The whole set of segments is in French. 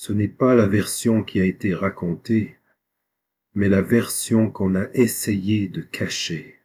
Ce n'est pas la version qui a été racontée, mais la version qu'on a essayé de cacher.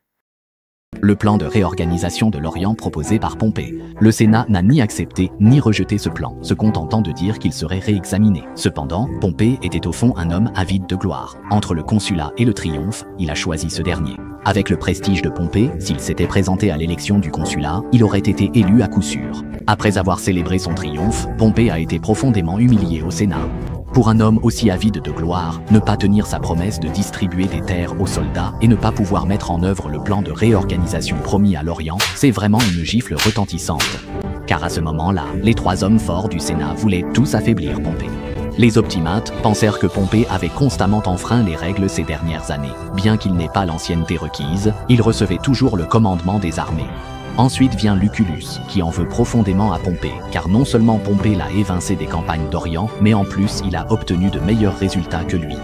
Le plan de réorganisation de l'Orient proposé par Pompée. Le Sénat n'a ni accepté ni rejeté ce plan, se contentant de dire qu'il serait réexaminé. Cependant, Pompée était au fond un homme avide de gloire. Entre le consulat et le triomphe, il a choisi ce dernier. Avec le prestige de Pompée, s'il s'était présenté à l'élection du consulat, il aurait été élu à coup sûr. Après avoir célébré son triomphe, Pompée a été profondément humilié au Sénat. Pour un homme aussi avide de gloire, ne pas tenir sa promesse de distribuer des terres aux soldats et ne pas pouvoir mettre en œuvre le plan de réorganisation promis à l'Orient, c'est vraiment une gifle retentissante. Car à ce moment-là, les trois hommes forts du Sénat voulaient tous affaiblir Pompée. Les optimates pensèrent que Pompée avait constamment enfreint les règles ces dernières années. Bien qu'il n'ait pas l'ancienneté requise, il recevait toujours le commandement des armées. Ensuite vient Lucullus, qui en veut profondément à Pompée, car non seulement Pompée l'a évincé des campagnes d'Orient, mais en plus il a obtenu de meilleurs résultats que lui.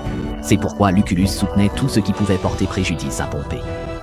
C'est pourquoi Lucullus soutenait tout ce qui pouvait porter préjudice à Pompée.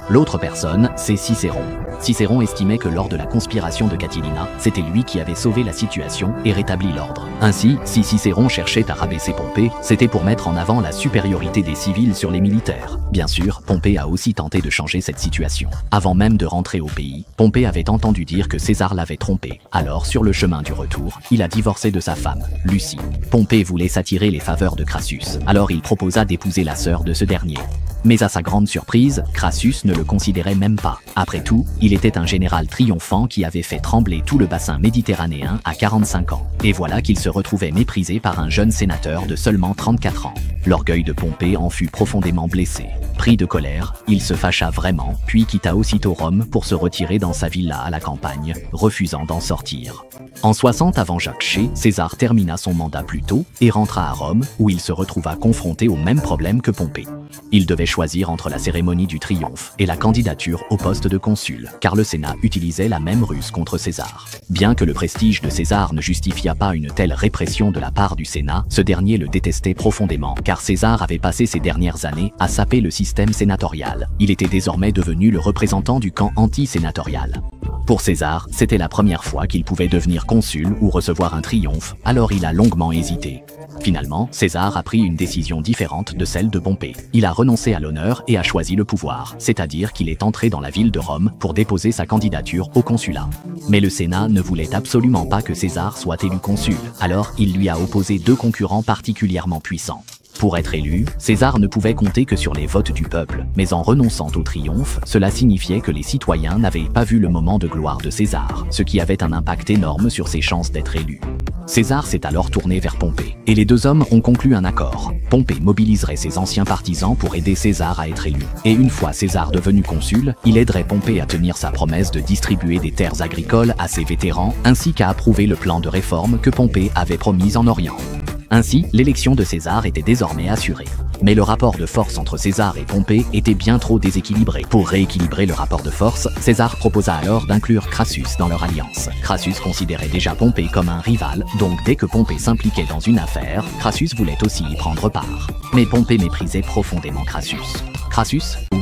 L'autre personne, c'est Cicéron. Cicéron estimait que lors de la conspiration de Catilina, c'était lui qui avait sauvé la situation et rétabli l'ordre. Ainsi, si Cicéron cherchait à rabaisser Pompée, c'était pour mettre en avant la supériorité des civils sur les militaires. Bien sûr, Pompée a aussi tenté de changer cette situation. Avant même de rentrer au pays, Pompée avait entendu dire que César l'avait trompé. Alors, sur le chemin du retour, il a divorcé de sa femme, Lucie. Pompée voulait s'attirer les faveurs de Crassus, alors il proposa d'épouser la sœur de ce dernier. Mais à sa grande surprise, Crassus ne le considérait même pas. Après tout, il était un général triomphant qui avait fait trembler tout le bassin méditerranéen à 45 ans. Et voilà qu'il se retrouvait méprisé par un jeune sénateur de seulement 34 ans. L'orgueil de Pompée en fut profondément blessé. Pris de colère, il se fâcha vraiment, puis quitta aussitôt Rome pour se retirer dans sa villa à la campagne, refusant d'en sortir. En 60 avant Jacques Chez, César termina son mandat plus tôt et rentra à Rome, où il se retrouva confronté au même problème que Pompée. Il devait choisir entre la cérémonie du triomphe et la candidature au poste de consul, car le Sénat utilisait la même ruse contre César. Bien que le prestige de César ne justifiât pas une telle répression de la part du Sénat, ce dernier le détestait profondément, car César avait passé ces dernières années à saper le système sénatorial. Il était désormais devenu le représentant du camp anti-sénatorial. Pour César, c'était la première fois qu'il pouvait devenir consul ou recevoir un triomphe, alors il a longuement hésité. Finalement, César a pris une décision différente de celle de Pompée. Il a renoncé à l'honneur et a choisi le pouvoir, c'est-à-dire qu'il est entré dans la ville de Rome pour déposer sa candidature au consulat. Mais le Sénat ne voulait absolument pas que César soit élu consul, alors il lui a opposé deux concurrents particulièrement puissants. Pour être élu, César ne pouvait compter que sur les votes du peuple, mais en renonçant au triomphe, cela signifiait que les citoyens n'avaient pas vu le moment de gloire de César, ce qui avait un impact énorme sur ses chances d'être élu. César s'est alors tourné vers Pompée, et les deux hommes ont conclu un accord. Pompée mobiliserait ses anciens partisans pour aider César à être élu, et une fois César devenu consul, il aiderait Pompée à tenir sa promesse de distribuer des terres agricoles à ses vétérans, ainsi qu'à approuver le plan de réforme que Pompée avait promis en Orient. Ainsi, l'élection de César était désormais assurée. Mais le rapport de force entre César et Pompée était bien trop déséquilibré. Pour rééquilibrer le rapport de force, César proposa alors d'inclure Crassus dans leur alliance. Crassus considérait déjà Pompée comme un rival, donc dès que Pompée s'impliquait dans une affaire, Crassus voulait aussi y prendre part. Mais Pompée méprisait profondément Crassus. Crassus ou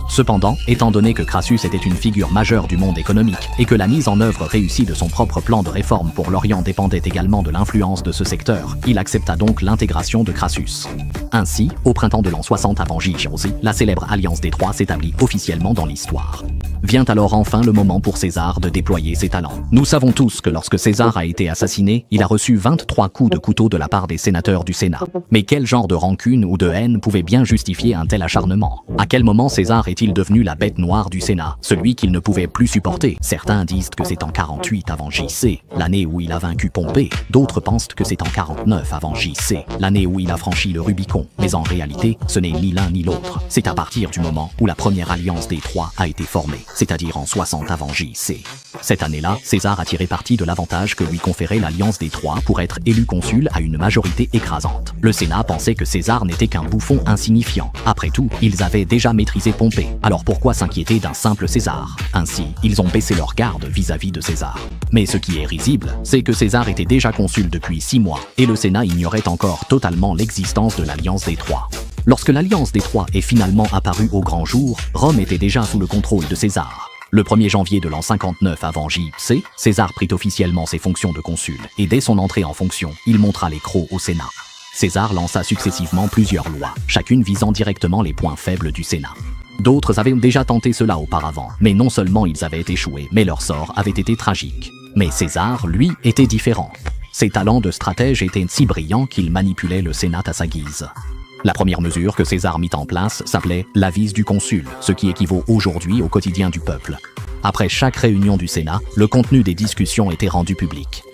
Cependant, étant donné que Crassus était une figure majeure du monde économique et que la mise en œuvre réussie de son propre plan de réforme pour l'Orient dépendait également de l'influence de ce secteur, il accepta donc l'intégration de Crassus. Ainsi, au printemps de l'an 60 avant J.J., la célèbre alliance des Trois s'établit officiellement dans l'histoire. Vient alors enfin le moment pour César de déployer ses talents. Nous savons tous que lorsque César a été assassiné, il a reçu 23 coups de couteau de la part des sénateurs du Sénat. Mais quel genre de rancune ou de haine pouvait bien justifier un tel acharnement? À quel moment César est-il devenu la bête noire du Sénat, celui qu'il ne pouvait plus supporter? Certains disent que c'est en 48 avant J.C., l'année où il a vaincu Pompée. D'autres pensent que c'est en 49 avant J.C., l'année où il a franchi le Rubicon. Mais en réalité, ce n'est ni l'un ni l'autre. C'est à partir du moment où la première alliance des Trois a été formée, c'est-à-dire en 60 avant J.C. Cette année-là, César a tiré parti de l'avantage que lui conférait l'alliance des Trois pour être élu consul à une majorité écrasante. Le Sénat pensait que César n'était qu'un bouffon insignifiant. Après tout, ils avaient déjà maîtrisé Pompée, alors pourquoi s'inquiéter d'un simple César? Ainsi, ils ont baissé leur garde vis-à-vis de César. Mais ce qui est risible, c'est que César était déjà consul depuis 6 mois, et le Sénat ignorait encore totalement l'existence de l'alliance des Trois. Lorsque l'alliance des Trois est finalement apparue au grand jour, Rome était déjà sous le contrôle de César. Le 1er janvier de l'an 59 avant JC, César prit officiellement ses fonctions de consul, et dès son entrée en fonction, il montra les crocs au Sénat. César lança successivement plusieurs lois, chacune visant directement les points faibles du Sénat. D'autres avaient déjà tenté cela auparavant, mais non seulement ils avaient échoué, mais leur sort avait été tragique. Mais César, lui, était différent. Ses talents de stratège étaient si brillants qu'il manipulait le Sénat à sa guise. La première mesure que César mit en place s'appelait l'avis du consul, ce qui équivaut aujourd'hui au quotidien du peuple. Après chaque réunion du Sénat, le contenu des discussions était rendu public.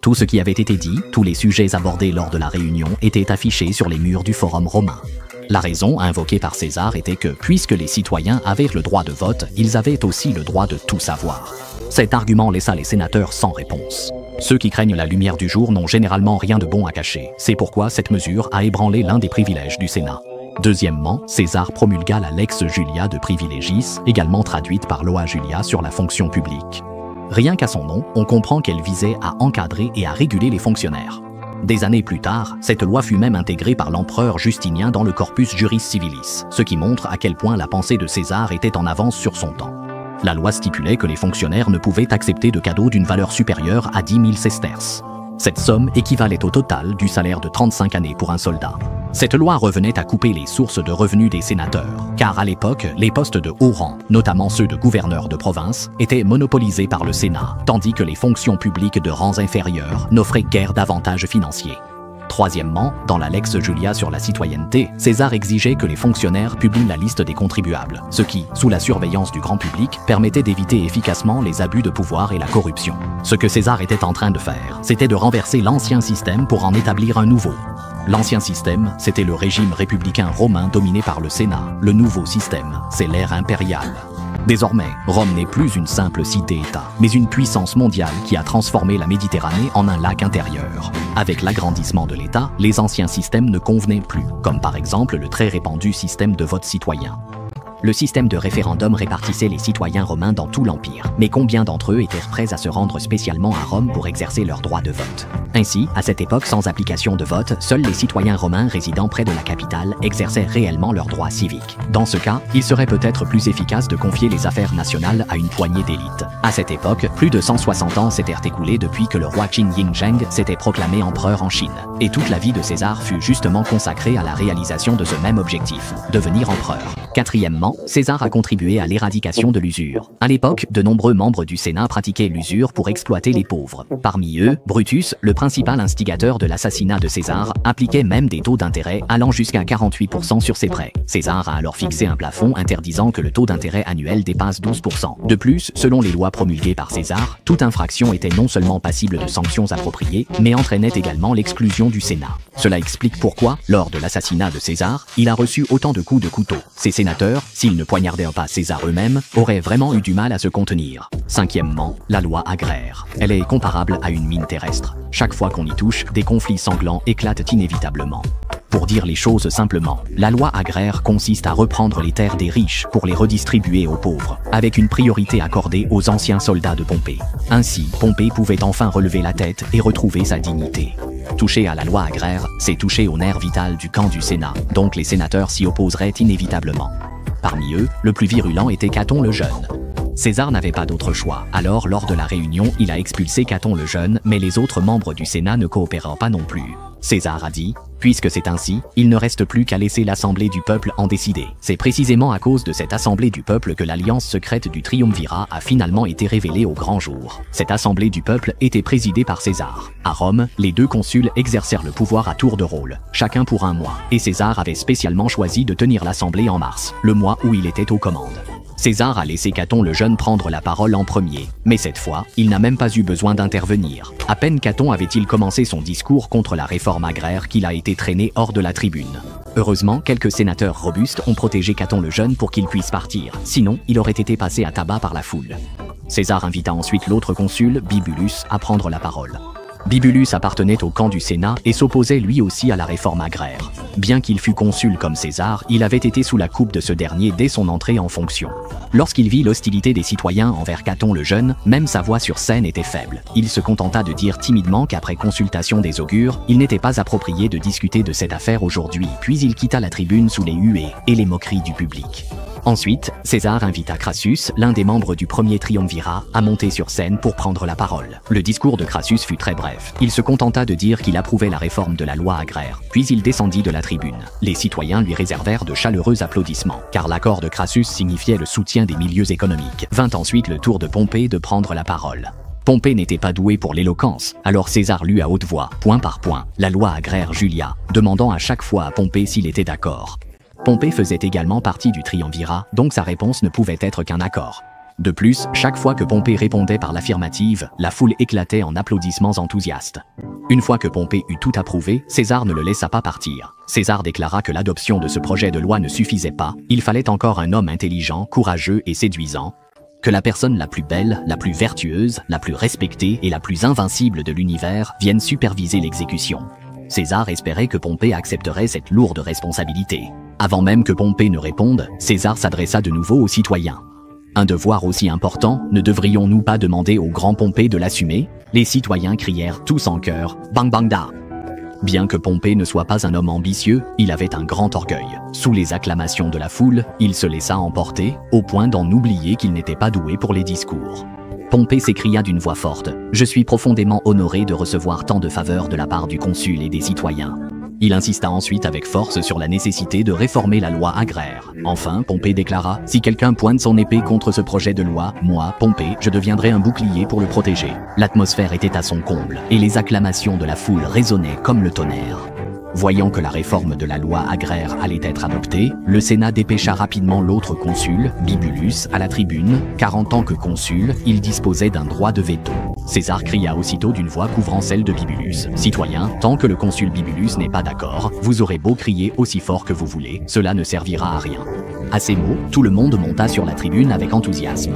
Tout ce qui avait été dit, tous les sujets abordés lors de la réunion étaient affichés sur les murs du Forum romain. La raison invoquée par César était que, puisque les citoyens avaient le droit de vote, ils avaient aussi le droit de tout savoir. Cet argument laissa les sénateurs sans réponse. Ceux qui craignent la lumière du jour n'ont généralement rien de bon à cacher. C'est pourquoi cette mesure a ébranlé l'un des privilèges du Sénat. Deuxièmement, César promulgua la Lex Julia de Privilegis, également traduite par Loi Julia sur la fonction publique. Rien qu'à son nom, on comprend qu'elle visait à encadrer et à réguler les fonctionnaires. Des années plus tard, cette loi fut même intégrée par l'empereur Justinien dans le Corpus Juris Civilis, ce qui montre à quel point la pensée de César était en avance sur son temps. La loi stipulait que les fonctionnaires ne pouvaient accepter de cadeaux d'une valeur supérieure à 10 000 sesterces. Cette somme équivalait au total du salaire de 35 années pour un soldat. Cette loi revenait à couper les sources de revenus des sénateurs, car à l'époque, les postes de haut rang, notamment ceux de gouverneur de province, étaient monopolisés par le Sénat, tandis que les fonctions publiques de rangs inférieurs n'offraient guère d'avantages financiers. Troisièmement, dans la Lex Julia sur la citoyenneté, César exigeait que les fonctionnaires publient la liste des contribuables, ce qui, sous la surveillance du grand public, permettait d'éviter efficacement les abus de pouvoir et la corruption. Ce que César était en train de faire, c'était de renverser l'ancien système pour en établir un nouveau. L'ancien système, c'était le régime républicain romain dominé par le Sénat. Le nouveau système, c'est l'ère impériale. Désormais, Rome n'est plus une simple cité-État, mais une puissance mondiale qui a transformé la Méditerranée en un lac intérieur. Avec l'agrandissement de l'État, les anciens systèmes ne convenaient plus, comme par exemple le très répandu système de vote citoyen. Le système de référendum répartissait les citoyens romains dans tout l'Empire, mais combien d'entre eux étaient prêts à se rendre spécialement à Rome pour exercer leur droit de vote? Ainsi, à cette époque sans application de vote, seuls les citoyens romains résidant près de la capitale exerçaient réellement leurs droits civiques. Dans ce cas, il serait peut-être plus efficace de confier les affaires nationales à une poignée d'élites. À cette époque, plus de 160 ans s'étaient écoulés depuis que le roi Qin Yingzheng s'était proclamé empereur en Chine, et toute la vie de César fut justement consacrée à la réalisation de ce même objectif, devenir empereur. Quatrièmement, César a contribué à l'éradication de l'usure. À l'époque, de nombreux membres du Sénat pratiquaient l'usure pour exploiter les pauvres. Parmi eux, Brutus, le principal instigateur de l'assassinat de César, appliquait même des taux d'intérêt allant jusqu'à 48% sur ses prêts. César a alors fixé un plafond interdisant que le taux d'intérêt annuel dépasse 12%. De plus, selon les lois promulguées par César, toute infraction était non seulement passible de sanctions appropriées, mais entraînait également l'exclusion du Sénat. Cela explique pourquoi, lors de l'assassinat de César, il a reçu autant de coups de couteau. Ces sénateurs, s'ils ne poignardèrent pas César eux-mêmes, auraient vraiment eu du mal à se contenir. Cinquièmement, la loi agraire. Elle est comparable à une mine terrestre. Chaque fois qu'on y touche, des conflits sanglants éclatent inévitablement. Pour dire les choses simplement, la loi agraire consiste à reprendre les terres des riches pour les redistribuer aux pauvres, avec une priorité accordée aux anciens soldats de Pompée. Ainsi, Pompée pouvait enfin relever la tête et retrouver sa dignité. Toucher à la loi agraire, c'est toucher au nerf vital du camp du Sénat, donc les sénateurs s'y opposeraient inévitablement. Parmi eux, le plus virulent était Caton le Jeune. César n'avait pas d'autre choix, alors lors de la réunion, il a expulsé Caton le Jeune, mais les autres membres du Sénat ne coopérant pas non plus. César a dit « Puisque c'est ainsi, il ne reste plus qu'à laisser l'Assemblée du peuple en décider. » C'est précisément à cause de cette Assemblée du peuple que l'alliance secrète du Triumvirat a finalement été révélée au grand jour. Cette Assemblée du peuple était présidée par César. À Rome, les deux consuls exercèrent le pouvoir à tour de rôle, chacun pour un mois, et César avait spécialement choisi de tenir l'Assemblée en mars, le mois où il était aux commandes. César a laissé Caton le Jeune prendre la parole en premier, mais cette fois, il n'a même pas eu besoin d'intervenir. À peine Caton avait-il commencé son discours contre la réforme agraire qu'il a été traîné hors de la tribune. Heureusement, quelques sénateurs robustes ont protégé Caton le Jeune pour qu'il puisse partir, sinon il aurait été passé à tabac par la foule. César invita ensuite l'autre consul, Bibulus, à prendre la parole. Bibulus appartenait au camp du Sénat et s'opposait lui aussi à la réforme agraire. Bien qu'il fût consul comme César, il avait été sous la coupe de ce dernier dès son entrée en fonction. Lorsqu'il vit l'hostilité des citoyens envers Caton le Jeune, même sa voix sur scène était faible. Il se contenta de dire timidement qu'après consultation des augures, il n'était pas approprié de discuter de cette affaire aujourd'hui, puis il quitta la tribune sous les huées et les moqueries du public. Ensuite, César invita Crassus, l'un des membres du premier triumvirat, à monter sur scène pour prendre la parole. Le discours de Crassus fut très bref. Il se contenta de dire qu'il approuvait la réforme de la loi agraire, puis il descendit de la tribune. Les citoyens lui réservèrent de chaleureux applaudissements, car l'accord de Crassus signifiait le soutien des milieux économiques. Vint ensuite le tour de Pompée de prendre la parole. Pompée n'était pas doué pour l'éloquence, alors César lut à haute voix, point par point, la loi agraire Julia, demandant à chaque fois à Pompée s'il était d'accord. Pompée faisait également partie du triumvirat, donc sa réponse ne pouvait être qu'un accord. De plus, chaque fois que Pompée répondait par l'affirmative, la foule éclatait en applaudissements enthousiastes. Une fois que Pompée eut tout approuvé, César ne le laissa pas partir. César déclara que l'adoption de ce projet de loi ne suffisait pas, il fallait encore un homme intelligent, courageux et séduisant, que la personne la plus belle, la plus vertueuse, la plus respectée et la plus invincible de l'univers vienne superviser l'exécution. César espérait que Pompée accepterait cette lourde responsabilité. Avant même que Pompée ne réponde, César s'adressa de nouveau aux citoyens. Un devoir aussi important, ne devrions-nous pas demander au grand Pompée de l'assumer? Les citoyens crièrent tous en chœur, bang bang da. Bien que Pompée ne soit pas un homme ambitieux, il avait un grand orgueil. Sous les acclamations de la foule, il se laissa emporter, au point d'en oublier qu'il n'était pas doué pour les discours. Pompée s'écria d'une voix forte, « Je suis profondément honoré de recevoir tant de faveurs de la part du consul et des citoyens. » Il insista ensuite avec force sur la nécessité de réformer la loi agraire. Enfin, Pompée déclara « Si quelqu'un pointe son épée contre ce projet de loi, moi, Pompée, je deviendrai un bouclier pour le protéger. » L'atmosphère était à son comble, et les acclamations de la foule résonnaient comme le tonnerre. Voyant que la réforme de la loi agraire allait être adoptée, le Sénat dépêcha rapidement l'autre consul, Bibulus, à la tribune, car en tant que consul, il disposait d'un droit de veto. César cria aussitôt d'une voix couvrant celle de Bibulus. « Citoyens, tant que le consul Bibulus n'est pas d'accord, vous aurez beau crier aussi fort que vous voulez, cela ne servira à rien. » À ces mots, tout le monde monta sur la tribune avec enthousiasme.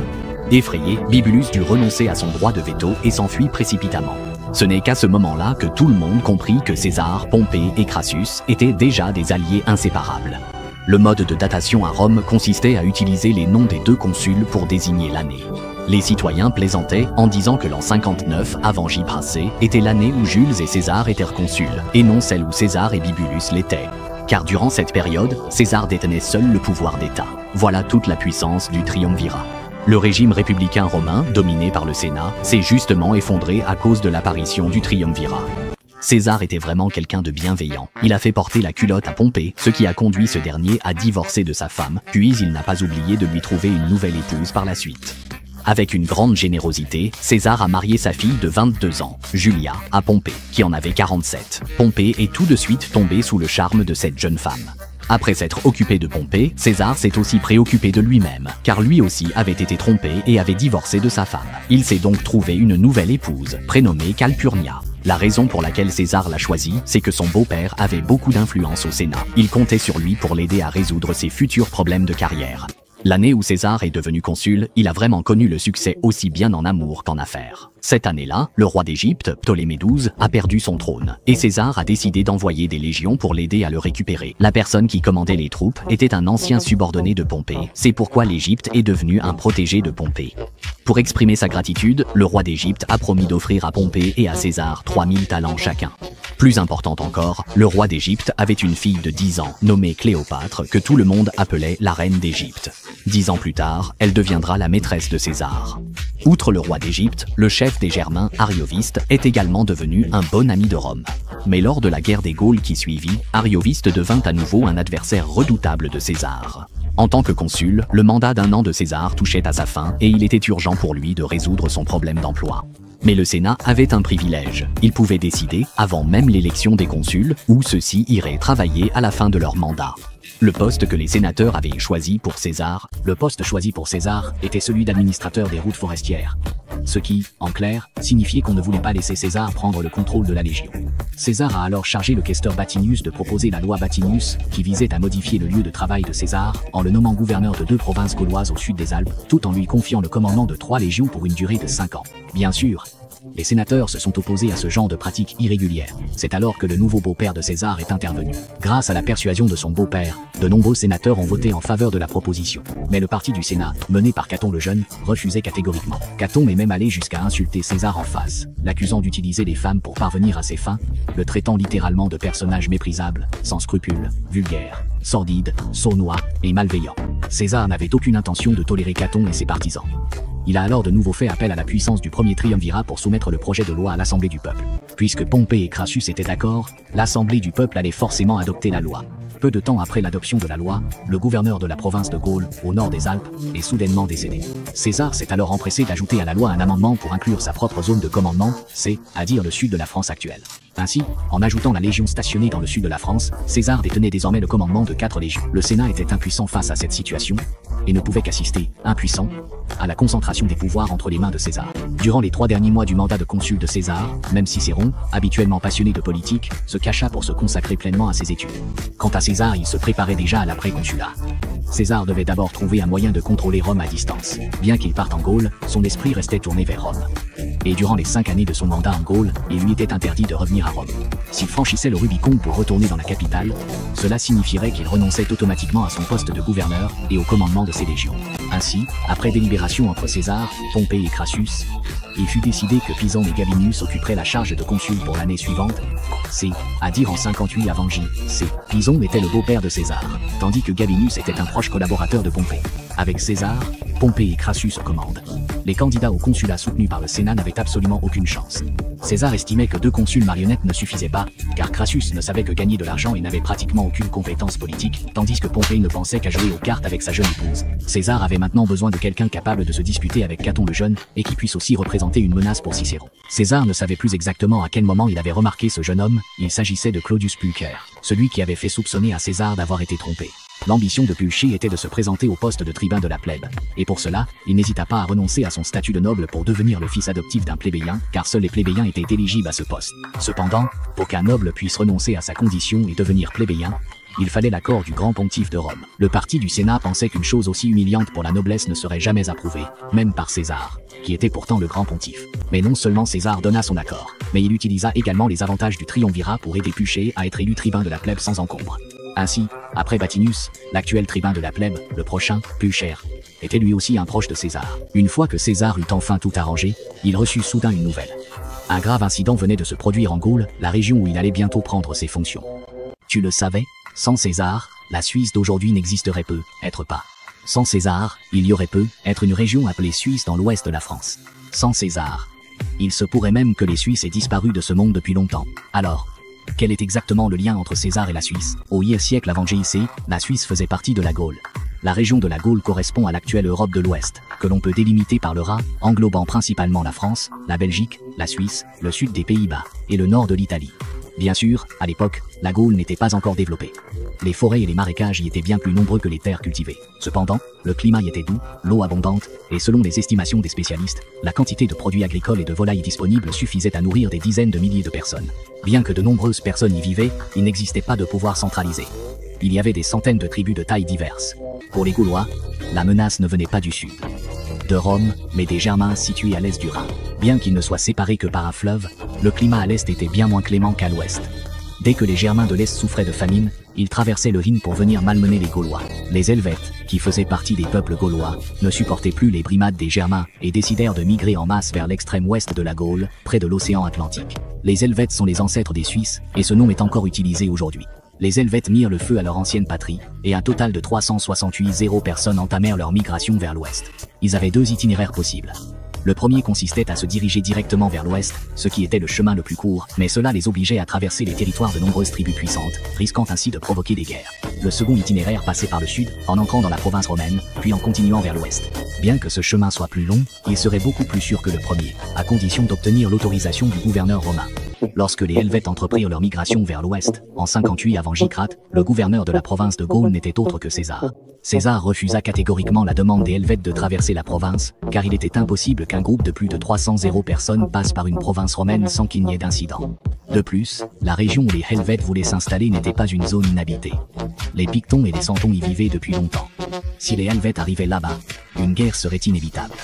Effrayé, Bibulus dut renoncer à son droit de veto et s'enfuit précipitamment. Ce n'est qu'à ce moment-là que tout le monde comprit que César, Pompée et Crassus étaient déjà des alliés inséparables. Le mode de datation à Rome consistait à utiliser les noms des deux consuls pour désigner l'année. Les citoyens plaisantaient en disant que l'an 59 avant J.C. était l'année où Jules et César étaient consuls, et non celle où César et Bibulus l'étaient. Car durant cette période, César détenait seul le pouvoir d'État. Voilà toute la puissance du triumvirat. Le régime républicain romain, dominé par le Sénat, s'est justement effondré à cause de l'apparition du triumvirat. César était vraiment quelqu'un de bienveillant. Il a fait porter la culotte à Pompée, ce qui a conduit ce dernier à divorcer de sa femme, puis il n'a pas oublié de lui trouver une nouvelle épouse par la suite. Avec une grande générosité, César a marié sa fille de 22 ans, Julia, à Pompée, qui en avait 47. Pompée est tout de suite tombé sous le charme de cette jeune femme. Après s'être occupé de Pompée, César s'est aussi préoccupé de lui-même, car lui aussi avait été trompé et avait divorcé de sa femme. Il s'est donc trouvé une nouvelle épouse, prénommée Calpurnia. La raison pour laquelle César l'a choisie, c'est que son beau-père avait beaucoup d'influence au Sénat. Il comptait sur lui pour l'aider à résoudre ses futurs problèmes de carrière. L'année où César est devenu consul, il a vraiment connu le succès aussi bien en amour qu'en affaires. Cette année-là, le roi d'Égypte, Ptolémée XII, a perdu son trône, et César a décidé d'envoyer des légions pour l'aider à le récupérer. La personne qui commandait les troupes était un ancien subordonné de Pompée, c'est pourquoi l'Égypte est devenue un protégé de Pompée. Pour exprimer sa gratitude, le roi d'Égypte a promis d'offrir à Pompée et à César 3000 talents chacun. Plus important encore, le roi d'Égypte avait une fille de 10 ans, nommée Cléopâtre, que tout le monde appelait la reine d'Égypte. 10 ans plus tard, elle deviendra la maîtresse de César. Outre le roi d'Égypte, le chef des Germains, Arioviste, est également devenu un bon ami de Rome. Mais lors de la guerre des Gaules qui suivit, Arioviste devint à nouveau un adversaire redoutable de César. En tant que consul, le mandat d'1 an de César touchait à sa fin et il était urgent pour lui de résoudre son problème d'emploi. Mais le Sénat avait un privilège. Il pouvait décider, avant même l'élection des consuls, où ceux-ci iraient travailler à la fin de leur mandat. Le poste que les sénateurs avaient choisi pour César, était celui d'administrateur des routes forestières. Ce qui, en clair, signifiait qu'on ne voulait pas laisser César prendre le contrôle de la Légion. César a alors chargé le questeur Batinius de proposer la loi Batinius, qui visait à modifier le lieu de travail de César, en le nommant gouverneur de 2 provinces gauloises au sud des Alpes, tout en lui confiant le commandement de 3 légions pour une durée de 5 ans. Bien sûr, Les sénateurs se sont opposés à ce genre de pratique irrégulière. C'est alors que le nouveau beau-père de César est intervenu. Grâce à la persuasion de son beau-père, de nombreux sénateurs ont voté en faveur de la proposition. Mais le parti du Sénat, mené par Caton le Jeune, refusait catégoriquement. Caton est même allé jusqu'à insulter César en face, l'accusant d'utiliser les femmes pour parvenir à ses fins, le traitant littéralement de personnage méprisable, sans scrupules, vulgaire, sordide, sournois et malveillant. César n'avait aucune intention de tolérer Caton et ses partisans. Il a alors de nouveau fait appel à la puissance du premier triumvirat pour soumettre le projet de loi à l'Assemblée du peuple. Puisque Pompée et Crassus étaient d'accord, l'Assemblée du peuple allait forcément adopter la loi. Peu de temps après l'adoption de la loi, le gouverneur de la province de Gaule, au nord des Alpes, est soudainement décédé. César s'est alors empressé d'ajouter à la loi un amendement pour inclure sa propre zone de commandement, c'est-à-dire le sud de la France actuelle. Ainsi, en ajoutant la légion stationnée dans le sud de la France, César détenait désormais le commandement de 4 légions. Le Sénat était impuissant face à cette situation, et ne pouvait qu'assister, impuissant, à la concentration des pouvoirs entre les mains de César. Durant les 3 derniers mois du mandat de consul de César, même Cicéron, habituellement passionné de politique, se cacha pour se consacrer pleinement à ses études. Quant à César, il se préparait déjà à l'après-consulat. César devait d'abord trouver un moyen de contrôler Rome à distance. Bien qu'il parte en Gaule, son esprit restait tourné vers Rome. Et durant les 5 années de son mandat en Gaule, il lui était interdit de revenir à Rome. S'il franchissait le Rubicon pour retourner dans la capitale, cela signifierait qu'il renonçait automatiquement à son poste de gouverneur et au commandement de ses légions. Ainsi, après délibération entre César, Pompée et Crassus, il fut décidé que Pison et Gabinius occuperaient la charge de consul pour l'année suivante, c'est-à-dire en 58 avant J.C. Pison était le beau-père de César, tandis que Gabinius était un proche collaborateur de Pompée. Avec César, Pompée et Crassus aux commandes. Les candidats au consulat soutenus par le Sénat n'avaient absolument aucune chance. César estimait que 2 consuls marionnettes ne suffisaient pas, car Crassus ne savait que gagner de l'argent et n'avait pratiquement aucune compétence politique, tandis que Pompée ne pensait qu'à jouer aux cartes avec sa jeune épouse. César avait maintenant besoin de quelqu'un capable de se disputer avec Caton le Jeune, et qui puisse aussi représenter une menace pour Cicéron. César ne savait plus exactement à quel moment il avait remarqué ce jeune homme, il s'agissait de Claudius Pulcher, celui qui avait fait soupçonner à César d'avoir été trompé. L'ambition de Pulcher était de se présenter au poste de tribun de la plèbe, et pour cela, il n'hésita pas à renoncer à son statut de noble pour devenir le fils adoptif d'un plébéien, car seuls les plébéiens étaient éligibles à ce poste. Cependant, pour qu'un noble puisse renoncer à sa condition et devenir plébéien, il fallait l'accord du grand pontife de Rome. Le parti du Sénat pensait qu'une chose aussi humiliante pour la noblesse ne serait jamais approuvée, même par César, qui était pourtant le grand pontife. Mais non seulement César donna son accord, mais il utilisa également les avantages du triumvirat pour aider Pulcher à être élu tribun de la plèbe sans encombre. Ainsi, après Vatinius, l'actuel tribun de la plèbe, le prochain, Pulcher, était lui aussi un proche de César. Une fois que César eut enfin tout arrangé, il reçut soudain une nouvelle. Un grave incident venait de se produire en Gaule, la région où il allait bientôt prendre ses fonctions. Tu le savais, sans César, la Suisse d'aujourd'hui n'existerait peut-être pas. Sans César, il y aurait peut-être une région appelée Suisse dans l'ouest de la France. Sans César, il se pourrait même que les Suisses aient disparu de ce monde depuis longtemps. Alors, quel est exactement le lien entre César et la Suisse? Au Ie siècle avant J.C., la Suisse faisait partie de la Gaule. La région de la Gaule correspond à l'actuelle Europe de l'Ouest, que l'on peut délimiter par le Rhin, englobant principalement la France, la Belgique, la Suisse, le sud des Pays-Bas et le nord de l'Italie. Bien sûr, à l'époque, la Gaule n'était pas encore développée. Les forêts et les marécages y étaient bien plus nombreux que les terres cultivées. Cependant, le climat y était doux, l'eau abondante, et selon les estimations des spécialistes, la quantité de produits agricoles et de volailles disponibles suffisait à nourrir des dizaines de milliers de personnes. Bien que de nombreuses personnes y vivaient, il n'existait pas de pouvoir centralisé. Il y avait des centaines de tribus de tailles diverses. Pour les Gaulois, la menace ne venait pas du sud, de Rome, mais des Germains situés à l'est du Rhin. Bien qu'ils ne soient séparés que par un fleuve, le climat à l'est était bien moins clément qu'à l'ouest. Dès que les Germains de l'est souffraient de famine, ils traversaient le Rhin pour venir malmener les Gaulois. Les Helvètes, qui faisaient partie des peuples gaulois, ne supportaient plus les brimades des Germains et décidèrent de migrer en masse vers l'extrême ouest de la Gaule, près de l'océan Atlantique. Les Helvètes sont les ancêtres des Suisses, et ce nom est encore utilisé aujourd'hui. Les Helvètes mirent le feu à leur ancienne patrie, et un total de 368 personnes entamèrent leur migration vers l'ouest. Ils avaient 2 itinéraires possibles. Le premier consistait à se diriger directement vers l'ouest, ce qui était le chemin le plus court, mais cela les obligeait à traverser les territoires de nombreuses tribus puissantes, risquant ainsi de provoquer des guerres. Le second itinéraire passait par le sud, en entrant dans la province romaine, puis en continuant vers l'ouest. Bien que ce chemin soit plus long, il serait beaucoup plus sûr que le premier, à condition d'obtenir l'autorisation du gouverneur romain. Lorsque les Helvètes entreprirent leur migration vers l'ouest, en 58 avant J.C., le gouverneur de la province de Gaule n'était autre que César. César refusa catégoriquement la demande des Helvètes de traverser la province, car il était impossible qu'un groupe de plus de 300 personnes passe par une province romaine sans qu'il n'y ait d'incident. De plus, la région où les Helvètes voulaient s'installer n'était pas une zone inhabitée. Les Pictons et les Santons y vivaient depuis longtemps. Si les Helvètes arrivaient là-bas, une guerre serait inévitable.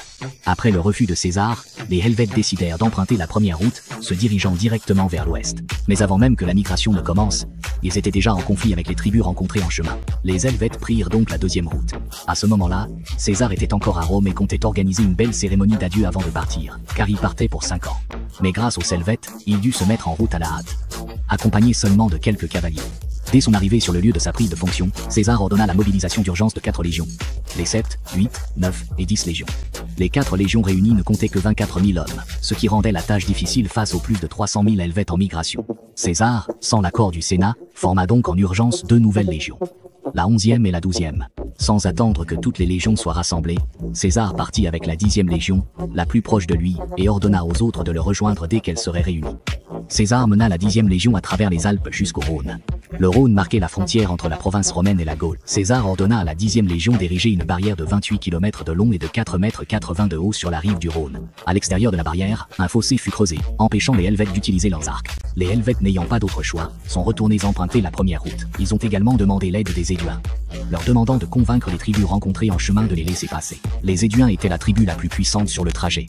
Après le refus de César, les Helvètes décidèrent d'emprunter la première route, se dirigeant directement vers l'ouest. Mais avant même que la migration ne commence, ils étaient déjà en conflit avec les tribus rencontrées en chemin. Les Helvètes prirent donc la deuxième route. À ce moment-là, César était encore à Rome et comptait organiser une belle cérémonie d'adieu avant de partir, car il partait pour 5 ans. Mais grâce aux Helvètes, il dut se mettre en route à la hâte, accompagné seulement de quelques cavaliers. Dès son arrivée sur le lieu de sa prise de fonction, César ordonna la mobilisation d'urgence de 4 légions. Les 7, 8, 9 et 10 légions. Les 4 légions réunies ne comptaient que 24 000 hommes, ce qui rendait la tâche difficile face aux plus de 300 000 Helvètes en migration. César, sans l'accord du Sénat, forma donc en urgence 2 nouvelles légions, la 11e et la 12e. Sans attendre que toutes les légions soient rassemblées, César partit avec la 10e légion, la plus proche de lui, et ordonna aux autres de le rejoindre dès qu'elles seraient réunies. César mena la 10e légion à travers les Alpes jusqu'au Rhône. Le Rhône marquait la frontière entre la province romaine et la Gaule. César ordonna à la 10e légion d'ériger une barrière de 28 km de long et de 4 mètres 80 de haut sur la rive du Rhône. À l'extérieur de la barrière, un fossé fut creusé, empêchant les Helvètes d'utiliser leurs arcs. Les Helvètes n'ayant pas d'autre choix, sont retournés emprunter la première route. Ils ont également demandé l'aide des Éduins, leur demandant de convaincre les tribus rencontrées en chemin de les laisser passer. Les Éduins étaient la tribu la plus puissante sur le trajet,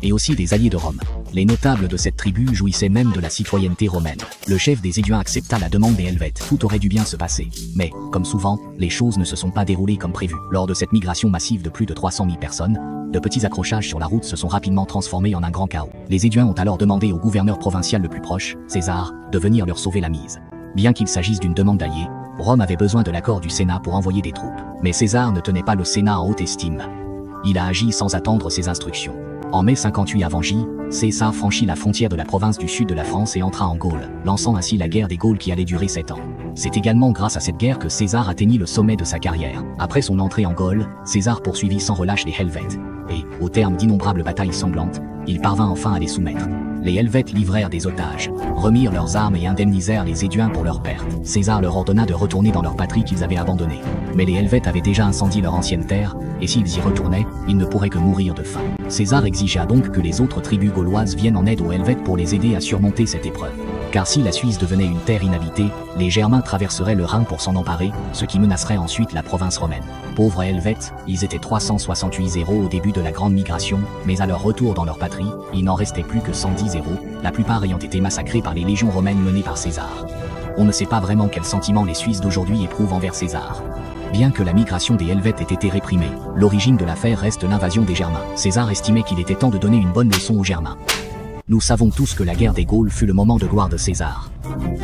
et aussi des alliés de Rome. Les notables de cette tribu jouissaient même de la citoyenneté romaine. Le chef des Éduins accepta la demande des Helvètes. Tout aurait dû bien se passer. Mais, comme souvent, les choses ne se sont pas déroulées comme prévu. Lors de cette migration massive de plus de 300 000 personnes, de petits accrochages sur la route se sont rapidement transformés en un grand chaos. Les Éduins ont alors demandé au gouverneur provincial le plus proche, César, de venir leur sauver la mise. Bien qu'il s'agisse d'une demande d'alliés, Rome avait besoin de l'accord du Sénat pour envoyer des troupes. Mais César ne tenait pas le Sénat en haute estime. Il a agi sans attendre ses instructions. En mai 58 avant J, César franchit la frontière de la province du sud de la France et entra en Gaule, lançant ainsi la guerre des Gaules qui allait durer 7 ans. C'est également grâce à cette guerre que César atteignit le sommet de sa carrière. Après son entrée en Gaule, César poursuivit sans relâche les Helvètes, et, au terme d'innombrables batailles sanglantes, il parvint enfin à les soumettre. Les Helvètes livrèrent des otages, remirent leurs armes et indemnisèrent les Éduins pour leurs pertes. César leur ordonna de retourner dans leur patrie qu'ils avaient abandonnée. Mais les Helvètes avaient déjà incendié leur ancienne terre, et s'ils y retournaient, ils ne pourraient que mourir de faim. César exigea donc que les autres tribus gauloises viennent en aide aux Helvètes pour les aider à surmonter cette épreuve. Car si la Suisse devenait une terre inhabitée, les Germains traverseraient le Rhin pour s'en emparer, ce qui menacerait ensuite la province romaine. Pauvres Helvètes, ils étaient 368 héros au début de la Grande Migration, mais à leur retour dans leur patrie, il n'en restait plus que 110 héros, la plupart ayant été massacrés par les légions romaines menées par César. On ne sait pas vraiment quel sentiment les Suisses d'aujourd'hui éprouvent envers César. Bien que la migration des Helvètes ait été réprimée, l'origine de l'affaire reste l'invasion des Germains. César estimait qu'il était temps de donner une bonne leçon aux Germains. Nous savons tous que la guerre des Gaules fut le moment de gloire de César.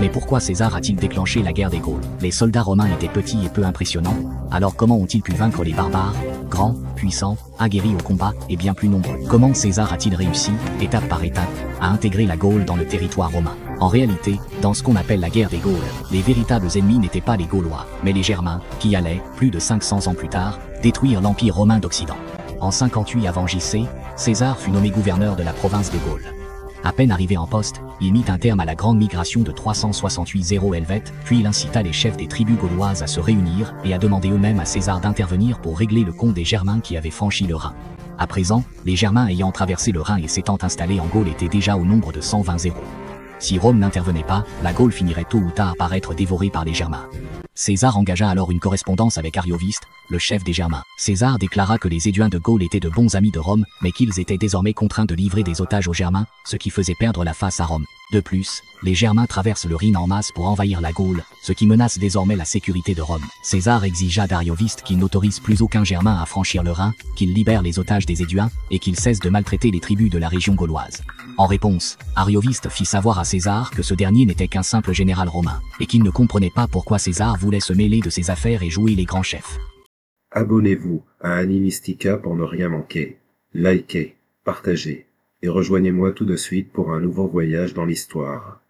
Mais pourquoi César a-t-il déclenché la guerre des Gaules? Les soldats romains étaient petits et peu impressionnants, alors comment ont-ils pu vaincre les barbares, grands, puissants, aguerris au combat et bien plus nombreux? Comment César a-t-il réussi, étape par étape, à intégrer la Gaule dans le territoire romain? En réalité, dans ce qu'on appelle la guerre des Gaules, les véritables ennemis n'étaient pas les Gaulois, mais les Germains, qui allaient, plus de 500 ans plus tard, détruire l'Empire romain d'Occident. En 58 avant JC, César fut nommé gouverneur de la province de Gaule. À peine arrivé en poste, il mit un terme à la grande migration de 368 Helvètes, puis il incita les chefs des tribus gauloises à se réunir et à demander eux-mêmes à César d'intervenir pour régler le compte des Germains qui avaient franchi le Rhin. À présent, les Germains ayant traversé le Rhin et s'étant installés en Gaule étaient déjà au nombre de 120 héros. Si Rome n'intervenait pas, la Gaule finirait tôt ou tard par être dévorée par les Germains. César engagea alors une correspondance avec Arioviste, le chef des Germains. César déclara que les Éduins de Gaule étaient de bons amis de Rome, mais qu'ils étaient désormais contraints de livrer des otages aux Germains, ce qui faisait perdre la face à Rome. De plus, les Germains traversent le Rhin en masse pour envahir la Gaule, ce qui menace désormais la sécurité de Rome. César exigea d'Arioviste qu'il n'autorise plus aucun Germain à franchir le Rhin, qu'il libère les otages des Éduins, et qu'il cesse de maltraiter les tribus de la région gauloise. En réponse, Arioviste fit savoir à César que ce dernier n'était qu'un simple général romain, et qu'il ne comprenait pas pourquoi César voulait se mêler de ses affaires et jouer les grands chefs. Abonnez-vous à Animistica pour ne rien manquer. Likez, partagez, et rejoignez-moi tout de suite pour un nouveau voyage dans l'histoire.